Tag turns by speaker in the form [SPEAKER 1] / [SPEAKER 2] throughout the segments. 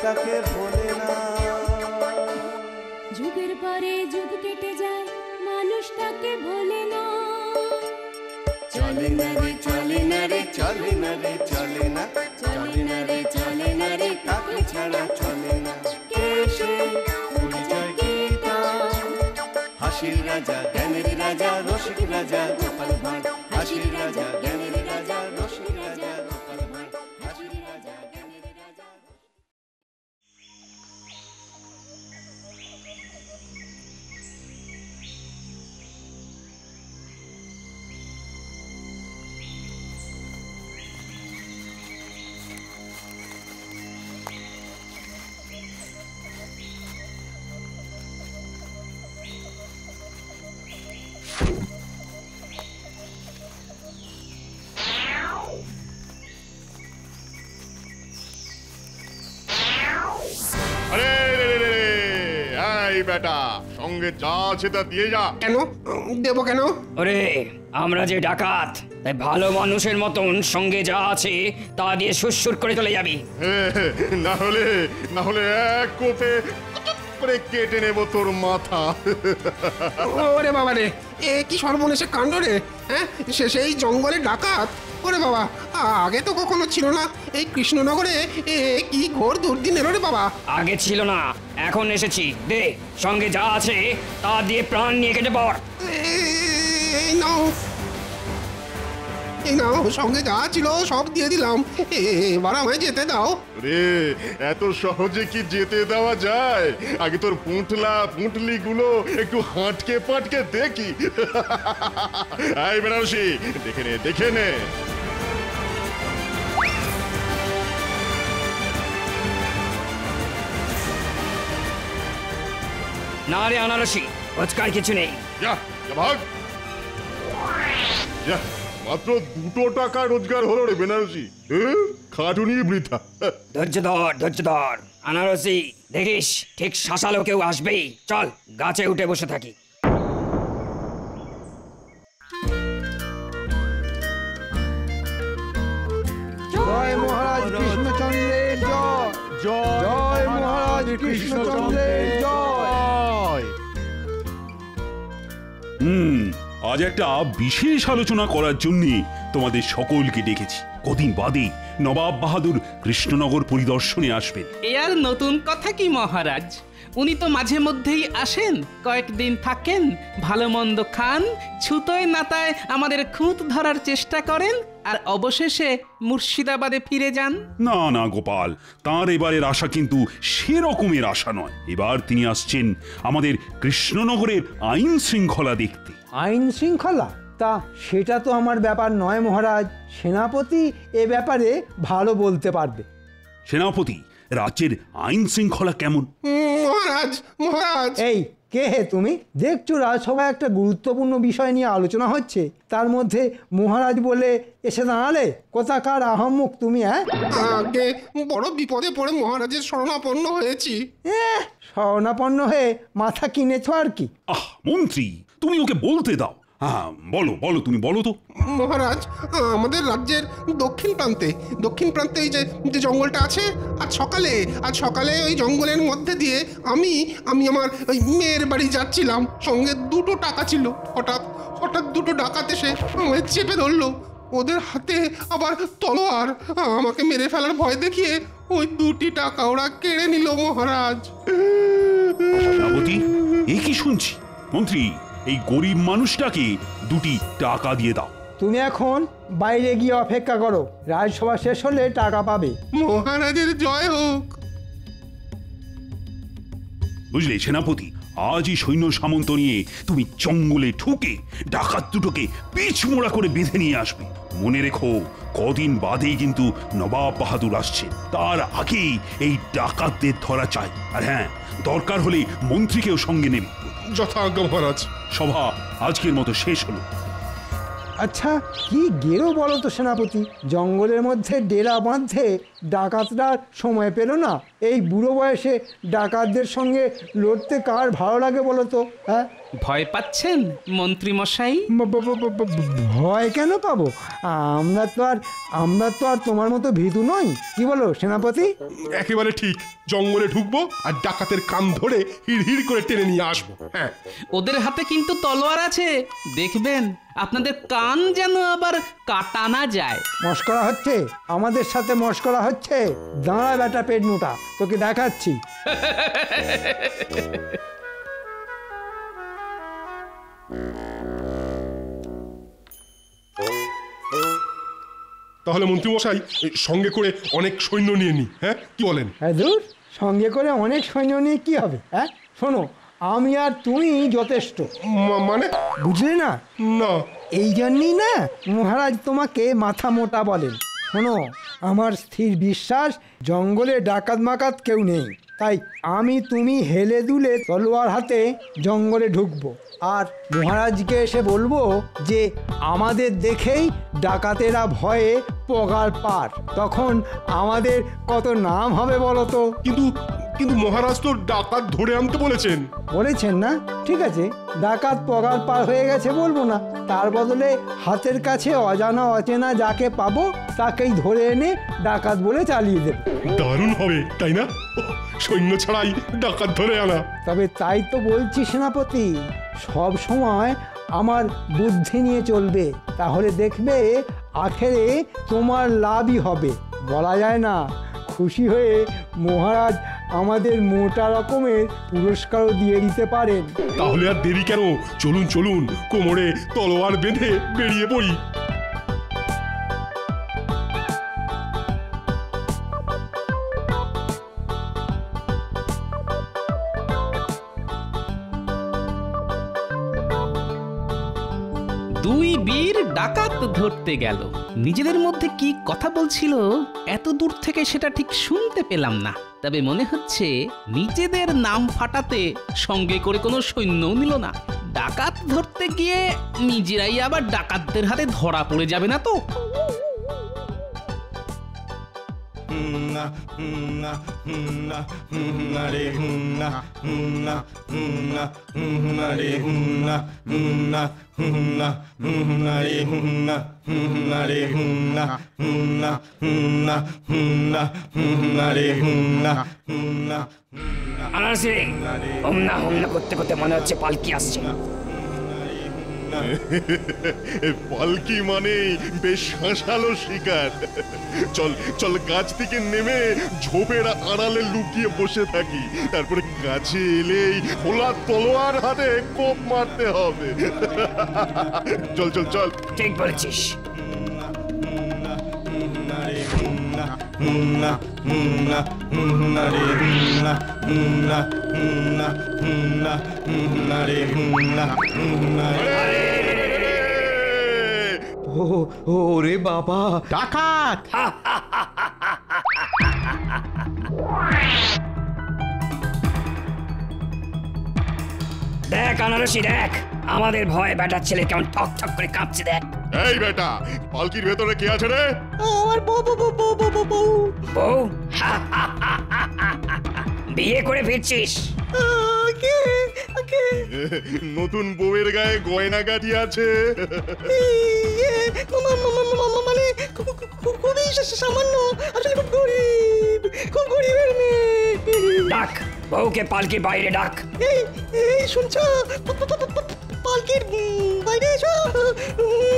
[SPEAKER 1] মানুষটাকে ভোলে না।
[SPEAKER 2] যুগের পরে যুগ কেটে যায়, মানুষটাকে ভোলে না।
[SPEAKER 1] চলে না রে চলে না রে চলে না রে চলে না, চলে না রে চলে না রে কাকে ছাড়া চলে না। কে সে পরিচয় কি তার? হাসির রাজা জ্ঞানের রাজা রসিক রাজা গোপাল ভাঁড়। হাসির রাজা জ্ঞানের রাজা রসিক রাজা গোপাল ভাঁড়। হাসির রাজা জ্ঞানের রাজা।
[SPEAKER 3] আরে এই বেটা, সঙ্গে যা আছে তা দিয়ে যা।
[SPEAKER 4] কেন দেবো কেন?
[SPEAKER 5] ওরে আমরা যে ডাকাত, তাই ভালো মানুষের মতন সঙ্গে যা আছে তা দিয়ে সুরসুর করে চলে যাবি।
[SPEAKER 3] না হলে এক কোপে করে কেটে নেব তোর মাথা।
[SPEAKER 4] ওরে বাবা রে, এ কি সর্বনেশে কাণ্ড রে! হ্যাঁ, সেই জঙ্গলে ডাকাত! ওরে বাবা, আগে তো কখনো ছিল না এই কৃষ্ণনগরে। কি ঘোর দুর্দিন এলো রে বাবা!
[SPEAKER 5] আগে ছিল না, এখন এসেছি। দে সঙ্গে যা আছে তা দিয়ে প্রাণ নিয়ে কেটে পড়।
[SPEAKER 4] এই নাও, এই নাও, সঙ্গে যা ছিল সব দিয়ে দিলাম। এবার আমায় যেতে দাও।
[SPEAKER 3] রে এত সহজে কি যেতে দেওয়া যায়? আগে তোর পুঁটলি গুলো একটু হাঁটকে পাটকে দেখি। এই বেনারসি, দেখে নে।
[SPEAKER 5] না রে আনারসি, রোজকার কিছু নেই।
[SPEAKER 3] যা ভাগ যা। মাত্র 2 টাকা রোজগার হলো রে বেনারসি, খাটুনি বৃথা।
[SPEAKER 5] ধৈর্য ধর আনারসি, দেখিস ঠিক শাসালো কেউ আসবেই। চল গাছে উঠে বসে থাকি।
[SPEAKER 6] জয় মহারাজ কৃষ্ণচন্দ্রের জয়, জয় মহারাজ কৃষ্ণচন্দ্রের জয়।
[SPEAKER 7] আজ একটা বিশেষ আলোচনা করার জন্য তোমাদের সকলকে ডেকেছি। কদিন বাদে নবাব বাহাদুর কৃষ্ণনগর পরিদর্শনে আসবেন।
[SPEAKER 8] এ আর নতুন কথা কি মহারাজ, উনি তো মাঝে মধ্যেই আসেন, কয়েকদিন থাকেন, ভালো মন্দ খান, ছুতোয় নাতায় আমাদের খুঁত ধরার চেষ্টা করেন, আর অবশেষে মুর্শিদাবাদে ফিরে যান।
[SPEAKER 7] না গোপাল, তার এবারের আশা কিন্তু সেরকমের আশা নয়। এবার তিনি আসছেন আমাদের কৃষ্ণনগরের আইন শৃঙ্খলা দেখতে।
[SPEAKER 6] আইন শৃঙ্খলা? তা সেটা তো আমার ব্যাপার নয় মহারাজ। সেনাপতি এ ব্যাপারে ভালো বলতে পারবে।
[SPEAKER 7] সেনাপতি, রাজ্যের আইন শৃঙ্খলা কেমন?
[SPEAKER 4] মহারাজ!
[SPEAKER 6] এই কে হে তুমি? দেখছো রাজসভায় একটা গুরুত্বপূর্ণ বিষয় নিয়ে আলোচনা হচ্ছে, তার মধ্যে মহারাজ বলে এসে দাঁড়ালে। কোথাকার আহম্মুক তুমি?
[SPEAKER 4] আগে বড় বিপদে পড়ে মহারাজের শরণাপন্ন হয়েছি।
[SPEAKER 6] শরণাপন্ন হয়ে মাথা কিনেছো আর কি।
[SPEAKER 7] মন্ত্রী, তুমি ওকে বলতে দাও। হ্যাঁ বলো তুমি বলো তো।
[SPEAKER 4] মহারাজ, আমাদের রাজ্যের দক্ষিণ প্রান্তে এই যে জঙ্গলটা আছে, আজ সকালে ওই জঙ্গলের মধ্যে দিয়ে আমি আমার ওই মেয়ের বাড়ি যাচ্ছিলাম। সঙ্গে 2 টাকা ছিল। হঠাৎ 2 ডাকাত এসে আমায় চেপে ধরলো। ওদের হাতে আবার তলোয়ার। আমাকে মেরে ফেলার ভয় দেখিয়ে ওই 2 টাকা ওরা কেড়ে নিল মহারাজ।
[SPEAKER 7] এ কি শুনছি? মন্ত্রী, এই গরিব মানুষটাকে 2 টাকা দিয়ে দাও।
[SPEAKER 6] তুমি এখন বাইরে গিয়ে অপেক্ষা করো, রাজসভা শেষ হলে টাকা পাবে।
[SPEAKER 4] মহারাজের জয় হোক।
[SPEAKER 7] বুঝলে সেনাপতি, আজই সৈন্য সামন্ত নিয়ে তুমি জঙ্গলে ঢুকে ডাকাত 2টোকে পিছমোড়া করে বেঁধে নিয়ে আসবে। মনে রেখো, কদিন বাদেই কিন্তু নবাব বাহাদুর আসছে। তার আগেই এই ডাকাতদের ধরা চাই। আর হ্যাঁ, দরকার হলে মন্ত্রীকেও সঙ্গে নেবে।
[SPEAKER 3] যথাজ্ঞা মহারাজ।
[SPEAKER 7] সভা আজকের মতো শেষ হলো।
[SPEAKER 6] আচ্ছা কি গেরো বলো তো সেনাপতি, জঙ্গলের মধ্যে ডেরা বাঁধতে ডাকাতরা সময় পেল না? এই বুড়ো বয়সে ডাকাতদের সঙ্গে লড়তে কার ভালো লাগে বলো তো? হ্যাঁ,
[SPEAKER 8] ভয় পাচ্ছেন মন্ত্রী মশাই?
[SPEAKER 6] ভয় কেন পাবো? আমরা তো আর তোমার মতো ভীতু নই, কি বলো সেনাপতি?
[SPEAKER 4] একেবারে ঠিক, জঙ্গলে ঢুকবো আর ডাকাতের কান ধরে হিড় করে টেনে নিয়ে আসবো। হ্যাঁ,
[SPEAKER 8] ওদের হাতে কিন্তু তলোয়ার আছে, দেখবেন আপনাদের কান যেন আবার কাটা না যায়।
[SPEAKER 6] মস্করা হচ্ছে, আমাদের সাথে মস্করা হচ্ছে? দাঁড়া বেটা পেট মোটা, তোকে দেখাচ্ছি।
[SPEAKER 4] তাহলে মন্ত্রী মশাই সঙ্গে করে অনেক সৈন্য নিয়ে নি, হ্যাঁ কি বলেন?
[SPEAKER 6] হ্যাঁ দূর, সঙ্গে করে অনেক সৈন্য নিয়ে কি হবে? হ্যাঁ শোনো, আমি আর তুমি যথেষ্ট।
[SPEAKER 4] মানে
[SPEAKER 6] বুঝলে না?
[SPEAKER 4] না।
[SPEAKER 6] এই জন্যই না মহারাজ তোমাকে মাথা মোটা বলেন। শোনো, আমার স্থির বিশ্বাস জঙ্গলে ডাকাত মাকাত কেউ নেই, তাই আমি তুমি হেলে দুলে তলোয়ার হাতে জঙ্গলে ঢুকবো আর মহারাজকে এসে বলবো যে আমাদের দেখেই ডাকাতেরা ভয়ে পগার পার। তখন আমাদের কত নাম হবে বলো তো?
[SPEAKER 4] কিন্তু মহারাজ তো ডাকাত ধরে আনতে বলেছেন।
[SPEAKER 6] বলেছেন না? ঠিক আছে, ডাকাত পগার পার হয়ে গেছে বলবো না, তার বদলে হাতের কাছে অজানা অচেনা যাকে পাবো তাকেই ধরে এনে ডাকাত বলে চালিয়ে দেব।
[SPEAKER 4] দারুণ হবে, তাই না? সৈন্য ছাড়াই ডাকাত ধরে আনা।
[SPEAKER 6] তবে তাই তো বলছি সেনাপতি, সব সময় আমার বুদ্ধি নিয়ে চলবে, তাহলে দেখবে আখেরে তোমার লাভই হবে। বলা যায় না, খুশি হয়ে মহারাজ আমাদের মোটা রকমের পুরস্কারও দিয়ে দিতে পারেন।
[SPEAKER 4] তাহলে আর দেরি কেন? চলুন চলুন, কোমরে তলোয়ার বেঁধে বেরিয়ে পড়ি।
[SPEAKER 8] দুই বীর ডাকাত ধরতে গেল, নিজেদের মধ্যে কি কথা বলছিল এত দূর থেকে সেটা ঠিক শুনতে পেলাম না, তবে মনে হচ্ছে নিজেদের নাম ফাটাতে সঙ্গে করে কোনো সৈন্যও নিল না। ডাকাত ধরতে গিয়ে নিজেরাই আবার ডাকাতদের হাতে ধরা পড়ে যাবে না তো?
[SPEAKER 5] করতে করতে মনে হচ্ছে পালকি আসছে।
[SPEAKER 3] পালকি মানে বেশ শাঁসালো শিকার। চল চল, গাছ থেকে নেমে ঝোপের আড়ালে লুকিয়ে বসে থাকি, তারপরে কাছে এলেই খোলা তলোয়ার হাতে কোপ মারতে হবে। চল চল চল।
[SPEAKER 5] ঠিক বলেছিস।
[SPEAKER 1] ওরে বাবা, ডাকাত!
[SPEAKER 5] দেখ আনারসি, দেখ আমাদের ভয় বেটার ছেলে কেমন ঠক ঠক করে কাঁপছে। দেখ
[SPEAKER 3] এই বেটা, পালকির ভেতরে কে আছে রে?
[SPEAKER 2] আমার বউ।
[SPEAKER 5] বউ? বিয়ে করে ফিরছিস?
[SPEAKER 3] নতুন বউয়ের গায়ে গয়না গাটি আছে।
[SPEAKER 2] মানে খুবই সামান্য, আসলে খুব গরিবের মেয়ে।
[SPEAKER 5] ডাক বউকে পালকির বাইরে ডাক।
[SPEAKER 2] এই শুনছো? পালকির বাইরে এসো,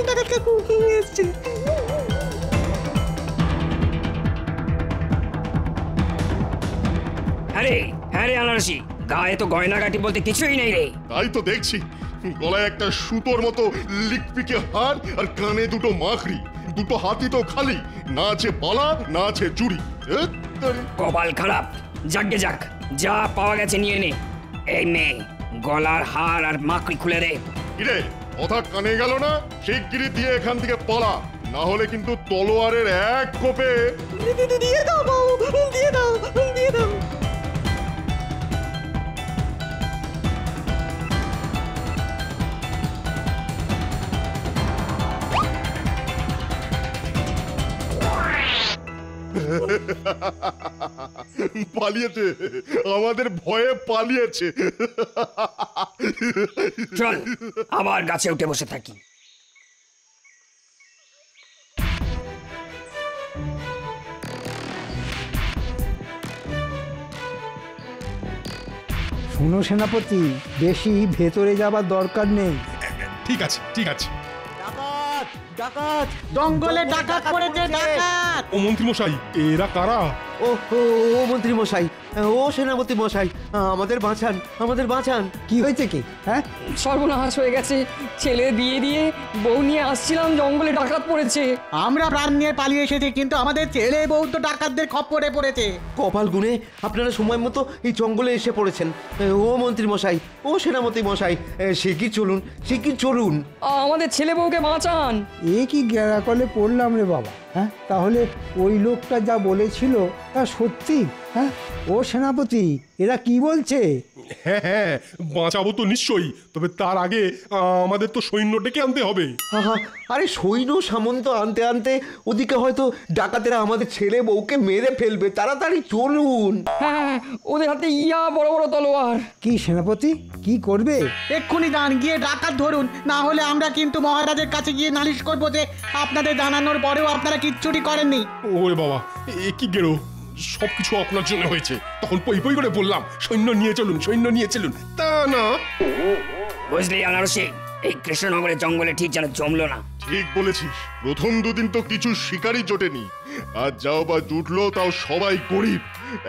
[SPEAKER 2] ডাকাত কাকু এসছে।
[SPEAKER 5] হ্যাঁ রে আনারসি, গায়ে তো গয়নাগাটি বলতে কিছুই নেই রে।
[SPEAKER 3] তাই তো দেখছি, গলায় একটা সুতোর মতো লিকপিকে হার আর কানে দুটো মাখড়ি, দুটো হাতি তো খালি, না আছে পালা না আছে চুড়ি।
[SPEAKER 5] কপাল খারাপ। যাকগে যাক, যা পাওয়া গেছে নিয়ে নে। এই মেয়ে, গলার হার আর মাকড়ি খুলে দে।
[SPEAKER 3] কিরে, কথা কানে গেল না? শিগগিরই দিয়ে এখান থেকে পালা, না হলে কিন্তু তলোয়ারের এক কোপে।
[SPEAKER 2] দিয়ে দাও বউ, দিয়ে দাও।
[SPEAKER 3] পালিয়েছে, আমাদের ভয়ে পালিয়েছে।
[SPEAKER 5] চল আবার গাছে উঠে বসে থাকি।
[SPEAKER 6] শোনো সেনাপতি, বেশি ভেতরে যাবার দরকার নেই।
[SPEAKER 4] ঠিক আছে, ঠিক আছে।
[SPEAKER 9] জঙ্গলে ডাকাত পড়েছে, ডাকাত!
[SPEAKER 4] ও মন্ত্রী মশাই, এরা কারা?
[SPEAKER 9] ও ও ও মন্ত্রী মশাই, ও সেনাপতি মশাই, আমাদের বাঁচান, আমাদের বাঁচান!
[SPEAKER 6] কি হয়েছে কি? হ্যাঁ,
[SPEAKER 10] সর্বনাশ হয়ে গেছে। ছেলে দিয়ে দিয়ে বউ নিয়ে আসছিলাম, জঙ্গলে ডাকাত পড়েছে।
[SPEAKER 9] আমরা প্রাণ নিয়ে পালিয়ে এসেছি, কিন্তু আমাদের ছেলে বউ তো ডাকাতদের খপ্পরে পড়েছে। কপাল গুনে আপনারা সময় মতো এই জঙ্গলে এসে পড়েছেন। ও মন্ত্রী মশাই, ও সেনাপতি মশাই, শিগগির চলুন, শিগগির চলুন।
[SPEAKER 10] আমাদের ছেলে বউকে বাঁচান।
[SPEAKER 6] এ কি গ্যারাকলে পড়লাম রে বাবা। হ্যাঁ, তাহলে ওই লোকটা যা বলেছিল তা সত্যি? হ্যাঁ, ও সেনাপতি, এরা কি বলছে?
[SPEAKER 4] হ্যাঁ হ্যাঁ, বাঁচাবো তো নিশ্চয়ই, তবে তার আগে আমাদের তো সৈন্য ডেকে আনতে হবে।
[SPEAKER 9] আরে সৈন্য সামন্ত আনতে আনতে ওদিকে হয়তো ডাকাতেরা আমাদের ছেলে বউকে মেরে ফেলবে। তাড়াতাড়ি চলুন।
[SPEAKER 10] হ্যাঁ, ওদের হাতে ইয়া বড় বড় তলোয়ার।
[SPEAKER 6] কি সেনাপতি, কি করবে?
[SPEAKER 9] এক্ষুনি যান, গিয়ে ডাকাত ধরুন, না হলে আমরা কিন্তু মহারাজের কাছে গিয়ে নালিশ করবো যে আপনাদের জানানোর পরেও আপনারা কিচ্ছুটি করেননি।
[SPEAKER 4] ওরে বাবা, এ কি গেলো! সবকিছু আপনার জন্য হয়েছে। তখন পই পই করে বললাম সৈন্য নিয়ে চলুন, সৈন্য নিয়ে চলুন, তা না।
[SPEAKER 5] বুঝলি আনারসি, এই কৃষ্ণনগরের জঙ্গলে ঠিক যেন জমলো না।
[SPEAKER 3] ঠিক বলেছিস, প্রথম দুদিন তো কিছু শিকারই জোটেনি, আর যাও বা জুটলো তাও সবাই গরিব।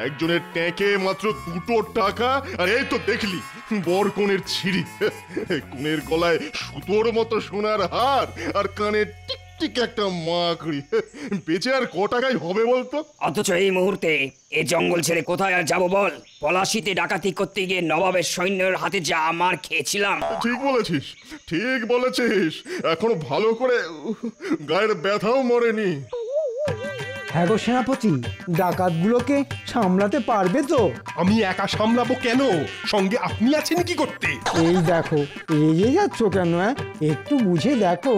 [SPEAKER 3] একজনের ট্যাঁকে মাত্র 2টো টাকা, আর এই তো দেখলি বর কনের ছিঁড়ি, কনের গলায় সুতোর মতো সোনার হার, আর কানে টিকটিক একটা মাকড়ি। বেঁচে আর ক টাকাই হবে বলতো?
[SPEAKER 5] অথচ এই মুহূর্তে এই জঙ্গল ছেড়ে কোথায় আর যাবো বল? পলাশিতে ডাকাতি করতে গিয়ে নবাবের সৈন্যের হাতে যা আমার খেয়েছিলাম।
[SPEAKER 3] ঠিক বলেছিস, ঠিক বলেছিস। এখনো ভালো করে গায়ের ব্যথাও মরেনি।
[SPEAKER 6] হ্যাঁ গো সেনাপতি, ডাকাতগুলোকে সামলাতে পারবে তো?
[SPEAKER 4] আমি একা সামলাবো কেন? সঙ্গে আপনি আছেন কি করতে?
[SPEAKER 6] এই দেখো, এগিয়ে যাচ্ছ কেন? একটু বুঝে দেখো,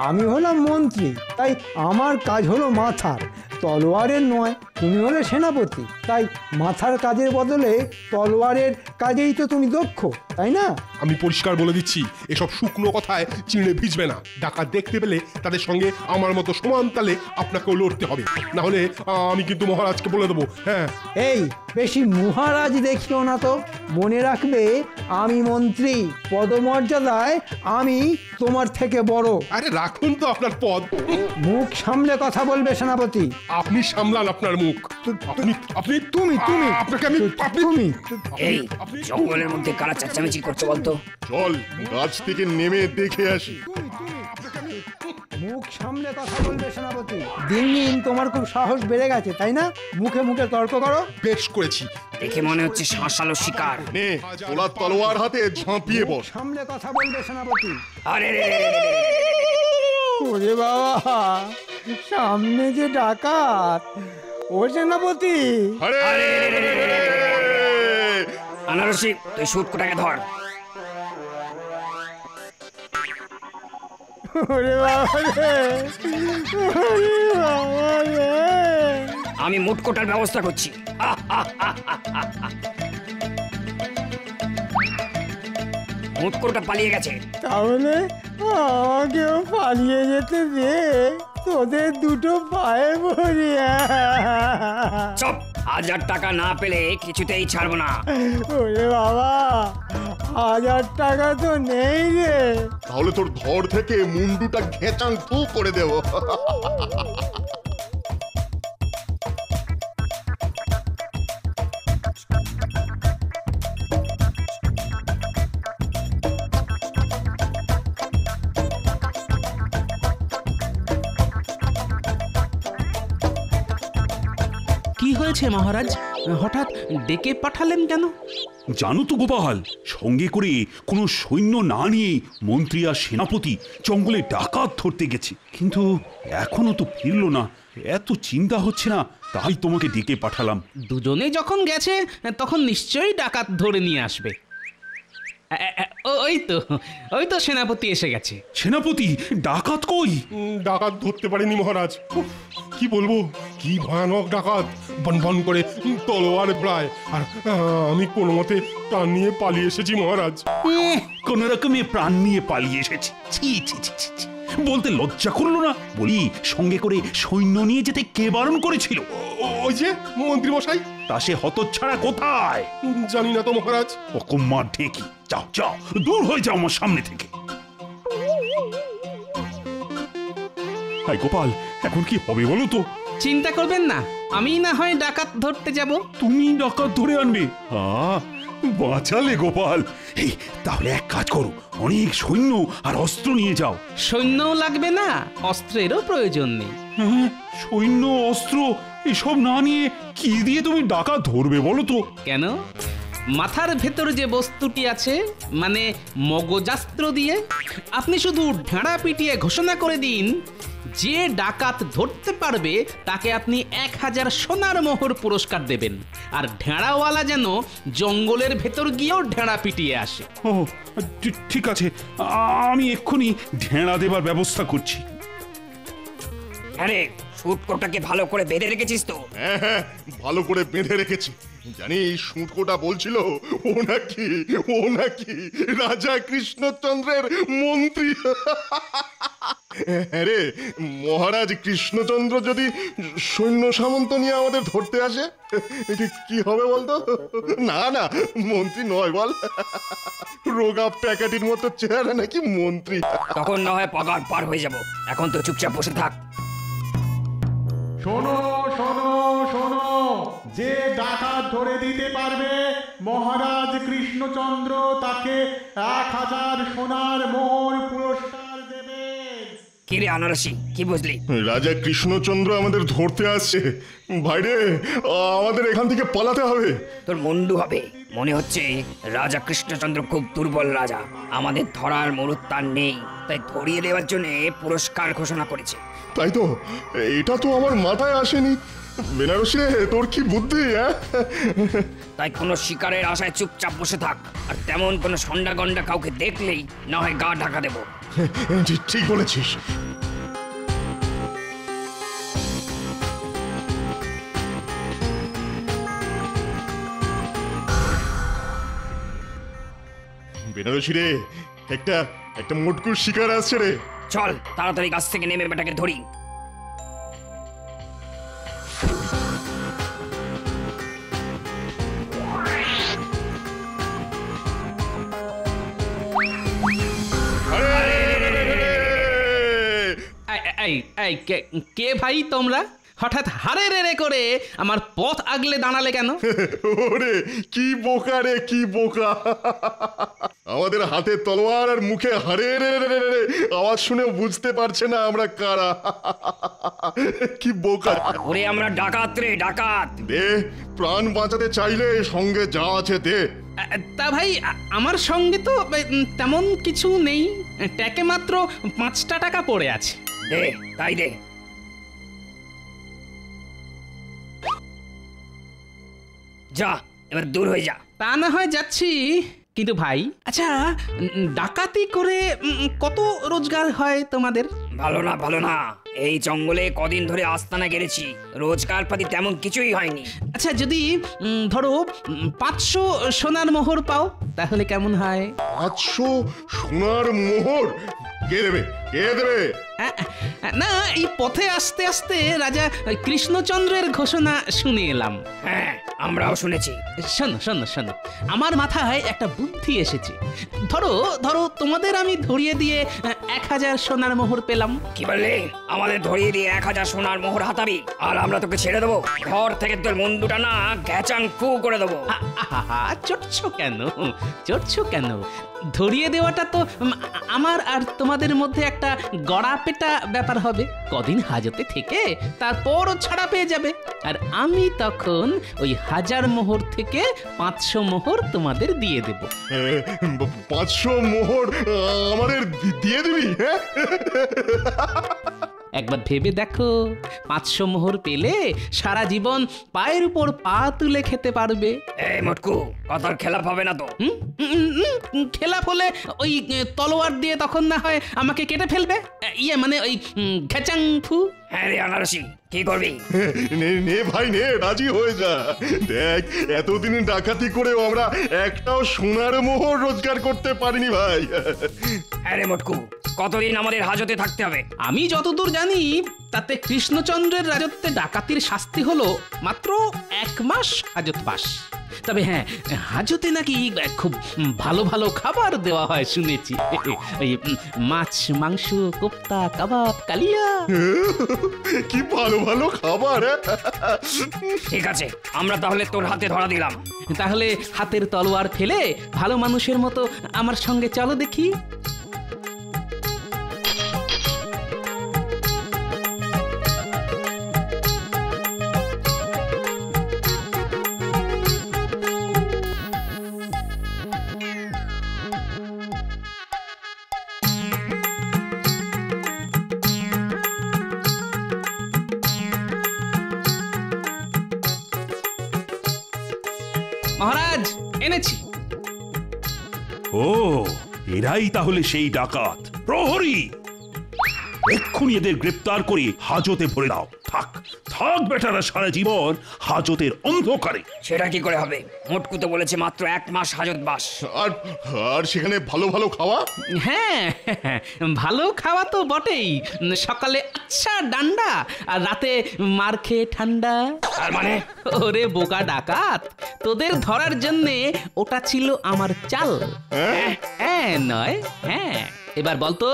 [SPEAKER 6] আমি হলাম মন্ত্রী, তাই আমার কাজ হলো মাথার, তলোয়ারের নয়। তুমি হলে সেনাপতি, তাই মাথার কাজের বদলে তলোয়ারের কাজেই তো তুমি দক্ষ, তাই না?
[SPEAKER 4] আমি পরিষ্কার বলে দিচ্ছি, এসব শুকনো কথায় চিড়ে ভিজবে না। ডাকাত দেখতে পেলে তাদের সঙ্গে আমার মতো সমান তালে আপনাকেও লড়তে হবে, না হলে আমি কিন্তু মহারাজকে বলে দেবো। হ্যাঁ,
[SPEAKER 6] এই বেশি মহারাজ দেখিও না তো, মনে রাখবে আমি মন্ত্রী, পদমর্যাদায় আমি তোমার থেকে বড়।
[SPEAKER 4] আরে রাখুন তো আপনার পদ।
[SPEAKER 6] মুখ সামলে কথা বলবে সেনাপতি।
[SPEAKER 4] আপনি সামলান আপনার মুখ। আপনাকে আমি
[SPEAKER 5] এই জঙ্গলের মধ্যে কারা চেঁচামেচি করছে বলতো?
[SPEAKER 3] চল গাছ থেকে নেমে দেখে আসি।
[SPEAKER 6] মুখ সামলে কথা বলবে সেনাপতি। দিন দিন তোমার খুব সাহস বেড়ে গেছে, তাই না? মুখে মুখে তর্ক করো।
[SPEAKER 4] বেশ করেছি।
[SPEAKER 5] দেখে মনে হচ্ছে শাঁসালো শিকার।
[SPEAKER 3] নে তোলা তলোয়ার হাতে ঝাঁপিয়ে বস।
[SPEAKER 6] সামলে কথা বলবে সেনাপতি।
[SPEAKER 5] আরে
[SPEAKER 6] ওরে বাবা, সামনে যে ডাকাত! ও সেনাপতি!
[SPEAKER 5] আনারসি, তুই সুটকোটাকে ধর।
[SPEAKER 6] ওরে বাবা রে, ওরে বাবা রে!
[SPEAKER 5] আমি মুটকোটার ব্যবস্থা করছি। মুটকোটা পালিয়ে গেছে।
[SPEAKER 6] তাহলে আমাকেও পালিয়ে যেতে দে, তোদের দুটো পায়ে পড়ি।
[SPEAKER 5] চপ, 1000 টাকা না পেলে কিছুতেই ছাড়বো না।
[SPEAKER 6] ওরে বাবা, 1000 টাকা তো নেই রে।
[SPEAKER 3] তাহলে তোর ধর থেকে মুন্ডুটা ঘেঁচাং ফু করে দেব।
[SPEAKER 8] কি হয়েছে মহারাজ, হঠাৎ ডেকে পাঠালেন কেন?
[SPEAKER 7] জানো তো গোপাল, সঙ্গে করে কোনো সৈন্য না নিয়ে মন্ত্রী আর সেনাপতি জঙ্গলে ডাকাত ধরতে গেছে, কিন্তু এখনো তো ফিরলো না। এত চিন্তা হচ্ছে না, তাই তোমাকে ডেকে পাঠালাম।
[SPEAKER 8] দুজনে যখন গেছে তখন নিশ্চয়ই ডাকাত ধরে নিয়ে আসবে। ওই তো সেনাপতি এসে গেছে।
[SPEAKER 7] সেনাপতি, ডাকাত কই?
[SPEAKER 4] ডাকাত ধরতে পারেনি মহারাজ। কি বলবো, কি ভয়ানক ডাকাত, বন বন করে তলোয়ার প্রায়। আর আমি কোনো মতে প্রাণ নিয়ে পালিয়ে এসেছি মহারাজ।
[SPEAKER 7] কোন রকমে প্রাণ নিয়ে পালিয়ে এসেছি? ছি ছি ছি ছি ছি। বলতে লজ্জা করলো না? বলি, সঙ্গে করে সৈন্য নিয়ে যেতে কে বারণ করেছিল?
[SPEAKER 4] ওই যে মন্ত্রী মশাই।
[SPEAKER 7] তা সে হতচ্ছাড়া কোথায়?
[SPEAKER 4] জানি না তো মহারাজ।
[SPEAKER 7] অকম্মার ঢেকি, যাও যাও, দূর হয়ে যাও আমার সামনে থেকে। হাই গোপাল, এখন কি হবে বলো তো?
[SPEAKER 8] চিন্তা করবেন না, আমি না হয় ডাকাত ধরতে যাব।
[SPEAKER 7] তুমি ডাকাত ধরে আনবে? বাঁচালে গোপাল। এই তাহলে এক কাজ করো, অনেক সৈন্য আর অস্ত্র নিয়ে যাও।
[SPEAKER 8] সৈন্যও লাগবে না, অস্ত্রেরও প্রয়োজন নেই।
[SPEAKER 7] হ্যাঁ, সৈন্য অস্ত্র এসব না নিয়ে কি দিয়ে তুমি ডাকাত ধরবে বলো তো?
[SPEAKER 8] কেন? মাথার ভেতর যে বস্তুটি আছে, মানে মগজাস্ত্র দিয়ে আপনি শুধু ঢাঁড়া পিটিয়ে ঘোষণা করে দিন, যে ডাকাত ধরতে পারবে তাকে আপনি 1000 সোনার মোহর পুরস্কার দেবেন। আর ঢেঁড়াওয়ালা যেন জঙ্গলের ভেতর গিয়েও ঢেঁড়া পিটিয়ে আসে।
[SPEAKER 7] ও ঠিক আছে, আমি এক্ষুনি ঢেঁড়া দেবার ব্যবস্থা করছি।
[SPEAKER 5] আরে সুটকোটাকে ভালো করে বেঁধে রেখেছিস তো?
[SPEAKER 3] হ্যাঁ হ্যাঁ, ভালো করে বেঁধে রেখেছি। জানিস সুটকোটা বলছিল ও নাকি রাজা কৃষ্ণচন্দ্রের মন্ত্রী। হ্যাঁ রে, মহারাজ কৃষ্ণচন্দ্র যদি সৈন্য সামন্ত নিয়ে আমাদের ধরতে আসে কি হবে বলতো? না না, মন্ত্রী নয় বল, রোগা প্যাকেটির মতো চেহারা নাকি মন্ত্রী।
[SPEAKER 5] তখন না হয় পগার পার হয়ে যাব, এখন তো চুপচাপ বসে থাক।
[SPEAKER 11] শোনো শোনো শোনো, যে ডাকাত ধরে দিতে পারবে মহারাজ কৃষ্ণচন্দ্র তাকে 1000 সোনার মোহর পুরস্কার দেবে।
[SPEAKER 5] কি রে আনারসি, কি বুঝলি?
[SPEAKER 3] রাজা কৃষ্ণচন্দ্র আমাদের ধরতে আসছে। ভাইরে, আমাদের এখান থেকে পালাতে হবে।
[SPEAKER 5] তোর মুন্ডু হবে। মনে হচ্ছে রাজা কৃষ্ণচন্দ্র খুব দুর্বল রাজা, আমাদের ধরার মুরুদ তার নেই, তাই ধরিয়ে দেওয়ার জন্য পুরস্কার ঘোষণা করেছে।
[SPEAKER 3] তাই তো, এটা তো আমার মাথায় আসেনি। বেনারসি রে, তোর কি বুদ্ধি?
[SPEAKER 5] তাই কোনো শিকারের আশায় চুপচাপ বসে থাক, আর তেমন কোনো সন্ডা গন্ডা কাউকে দেখলেই না হয় গা ঢাকা দেবো।
[SPEAKER 3] ঠিক বলেছিস। বেনারসি রে, একটা মোটকুর শিকার আসছে রে।
[SPEAKER 5] চল তাড়াতাড়ি গাছ থেকে নেমে বেটাকে ধরি।
[SPEAKER 8] কে ভাই তোমরা? হঠাৎ হারে রে করে আমার পথ আগলে দাঁড়ালে কেন?
[SPEAKER 3] ওরে কি বোকা রে, কি বোকা! আমাদের হাতে তলোয়ার আর মুখে হারে রে আওয়াজ শুনে বুঝতে পারছে না আমরা কারা। কি বোকা!
[SPEAKER 5] ওরে আমরা ডাকাত রে, ডাকাত।
[SPEAKER 3] দে, প্রাণ বাঁচাতে চাইলে সঙ্গে যা আছে দে।
[SPEAKER 8] তা ভাই, আমার সঙ্গে তো তেমন কিছু নেই, ট্যাকে মাত্র 5টা টাকা পড়ে আছে।
[SPEAKER 5] দে, তাই দে। যা, এবার দূর হয়ে যা।
[SPEAKER 8] তা না হয় যাচ্ছি, কিন্তু ভাই, আচ্ছা ডাকাতি করে কত রোজগার হয় তোমাদের?
[SPEAKER 5] ভালো না, ভালো না। এই জঙ্গলে কদিন ধরে আস্তানা গেড়েছি, রোজগার পাতি তেমন কিছুই হয়নি।
[SPEAKER 8] আচ্ছা যদি ধরো 500 সোনার মোহর পাও, তাহলে কেমন হয়?
[SPEAKER 3] 500 সোনার মোহর? কে দেবে, কে দেবে?
[SPEAKER 8] না, এই পথে আস্তে আস্তে রাজা কৃষ্ণচন্দ্রের ঘোষণা শুনে এলাম।
[SPEAKER 5] হ্যাঁ, আমরাও শুনেছি।
[SPEAKER 8] শোনো শোনো শোনো, আমার মাথায় একটা বুদ্ধি এসেছে। ধরো ধরো তোমাদের আমি ধরিয়ে দিয়ে 1000 সোনার মোহর পেলাম।
[SPEAKER 5] কি বললে? আমাদের ধরিয়ে দিয়ে 1000 সোনার মোহর হাতাবি, আর আমরা তোকে ছেড়ে দেবো? ঘর থেকে তোর মুন্ডুটা না গ্যাচাং ফু করে দেবো।
[SPEAKER 8] চটছো কেন, চটছো কেন? ধরিয়ে দেওয়াটা তো আমার আর তোমাদের মধ্যে একটা গড়া পেটা ব্যাপার হবে। কদিন হাজতে থেকে তারপরও ছাড়া পেয়ে যাবে, আর আমি তখন ওই 1000 মোহর থেকে 500 মোহর তোমাদের দিয়ে দেব।
[SPEAKER 3] 500 মোহর আমাদের দিয়ে দিবি?
[SPEAKER 8] একবার ভেবে দেখো, 500 মোহর পেলে সারা জীবন পায়ের উপর পা তুলে খেতে পারবে।
[SPEAKER 5] এই মটকু, কথার খেলাপ হবে না তো?
[SPEAKER 8] খেলাপ হলে ওই তলোয়ার দিয়ে তখন না হয় আমাকে কেটে ফেলবে, ইয়ে মানে ওই ঘেচাং ফু।
[SPEAKER 5] হ্যাঁ রে আনারসি, কি করবি?
[SPEAKER 3] নে নে ভাই নে, রাজি হয়ে যা। দেখ, এতদিন ডাকাতি করেও আমরা একটাও সোনার মোহর রোজগার করতে পারিনি ভাই।
[SPEAKER 5] হ্যাঁ রে মোটকু, কতদিন আমাদের হাজতে থাকতে হবে?
[SPEAKER 8] আমি যতদূর জানি তাতে কৃষ্ণচন্দ্রের রাজত্বে ডাকাতির শাস্তি হলো মাত্র 1 মাস হাজতবাস। তবে হ্যাঁ, হাজতে নাকি খুব ভালো ভালো খাবার দেওয়া হয় শুনেছি। ওই মাছ, মাংস, কোপ্তা, কাবাব, কালিয়া।
[SPEAKER 3] কি ভালো ভালো খাবার।
[SPEAKER 5] ঠিক আছে, আমরা তাহলে তোর হাতে ধরা দিলাম।
[SPEAKER 8] তাহলে হাতের তলোয়ার ফেলে ভালো মানুষের মতো আমার সঙ্গে চলো দেখি। মহারাজ, এনেছি।
[SPEAKER 7] ও, এরাই তাহলে সেই ডাকাত। প্রহরী, এক্ষুনি এদের গ্রেপ্তার করে হাজতে ভরে দাও। থাক থাক বেটারা সারা জীবন হাজতের অন্ধকারে।
[SPEAKER 5] সেটা কি করে হবে? মোটকু তো বলেছে মাত্র 1 মাস হাজত বাস।
[SPEAKER 3] আর আর সেখানে ভালো ভালো খাওয়া।
[SPEAKER 8] হ্যাঁ, ভালো খাওয়া তো বটেই। সকালে আচ্ছা ডান্ডা, আর রাতে মার খেয়ে ঠান্ডা।
[SPEAKER 5] আর মানে?
[SPEAKER 8] ওরে বোকা ডাকাত, তোদের ধরার জন্যে ওটা ছিল আমার চাল। হ্যাঁ নয় হ্যাঁ। এবার বলতো,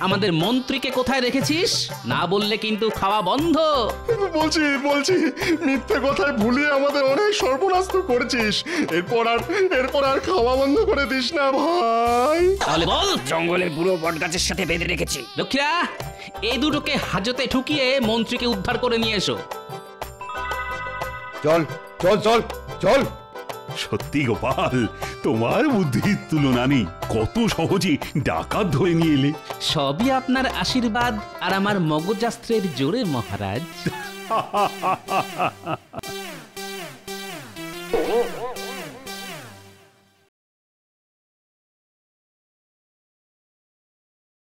[SPEAKER 8] আমাদের মন্ত্রীকে কোথায় রেখেছিস? না বললে কিন্তু খাওয়া বন্ধ।
[SPEAKER 3] বলছি বলছি, মিথ্যে কথায় ভুলিয়ে আমাদের অনেক সর্বনাশ তো করেছিস। এরপর আর খাওয়া বন্ধ করে দিস না ভাই।
[SPEAKER 8] তাহলে বল।
[SPEAKER 5] জঙ্গলের বুড়ো বট গাছের সাথে বেঁধে রেখেছি।
[SPEAKER 8] লক্ষ্মীরা, এই দুটোকে হাজতে ঠুকিয়ে মন্ত্রীকে উদ্ধার করে নিয়ে এসো।
[SPEAKER 9] চল চল চল চল।
[SPEAKER 7] সত্যি গোপাল, তোমার বুদ্ধির তুলনা নেই। কত সহজে ডাকাত ধরে নিয়ে এলে।
[SPEAKER 8] সবই আপনার আশীর্বাদ আর আমার মগজাস্ত্রের জোরে মহারাজ।